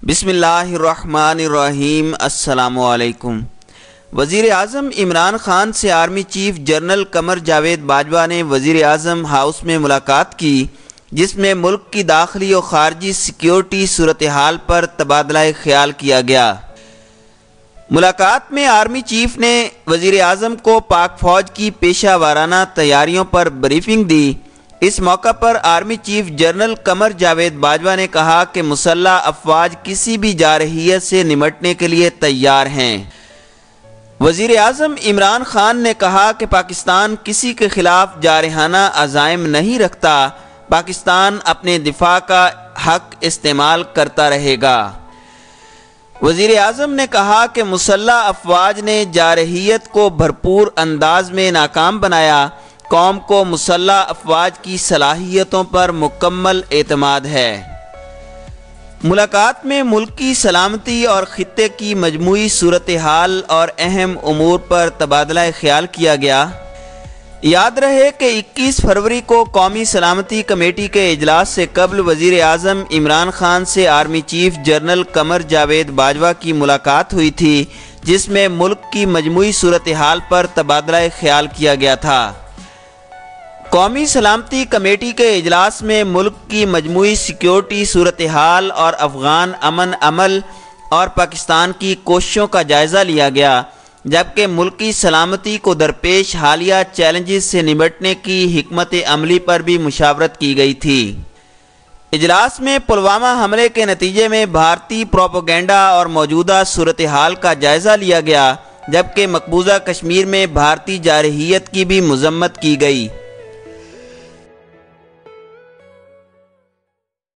بسم اللہ الرحمن الرحیم۔ السلام علیکم۔ وزیر اعظم عمران خان سے army chief general Qamar Javed Bajwa نے وزیر اعظم ہاؤس میں ملاقات کی، جس میں ملک کی داخلی و خارجی سیکیورٹی صورتحال پر تبادلہ خیال کیا گیا۔ ملاقات میں آرمی چیف نے وزیر اعظم کو پاک فوج کی پیشہ وارانہ تیاریوں پر بریفنگ دی۔ اس موقع پر army chief general Qamar Javed Bajwa نے کہا کہ مسلح افواج کسی بھی جارحیت سے نمٹنے کے لیے تیار ہیں۔ وزیر اعظم عمران خان نے کہا کہ پاکستان کسی کے خلاف جارحانہ عزائم نہیں رکھتا، پاکستان اپنے دفاع کا حق استعمال کرتا رہے گا۔ وزیر اعظم نے کہا کہ مسلح افواج نے جارحیت کو بھرپور انداز میں ناکام بنایا، قوم کو مسلح افواج کی صلاحیتوں پر مکمل اعتماد ہے۔ ملاقات میں ملک کی سلامتی اور خطے کی مجموعی صورتحال اور اہم امور پر تبادلہ خیال کیا گیا۔ یاد رہے کہ 21 فروری کو قومی سلامتی کمیٹی کے اجلاس سے قبل وزیر اعظم عمران خان سے army chief general Qamar Javed Bajwa کی ملاقات ہوئی تھی، جس میں ملک کی مجموعی صورتحال پر تبادلہ خیال کیا گیا تھا۔ قومی سلامتی کمیٹی کے اجلاس میں ملک کی مجموعی سیکیورٹی صورتحال اور افغان امن عمل اور پاکستان کی کوششوں کا جائزہ لیا گیا، جبکہ ملکی سلامتی کو درپیش حالیہ چیلنجز سے نمٹنے کی حکمت عملی پر بھی مشاورت کی گئی تھی۔ اجلاس میں پلوامہ حملے کے نتیجے میں بھارتی پروپیگنڈا اور موجودہ صورتحال کا جائزہ لیا گیا، جبکہ مقبوضہ کشمیر میں بھارتی جارحیت کی بھی مذمت کی گئی۔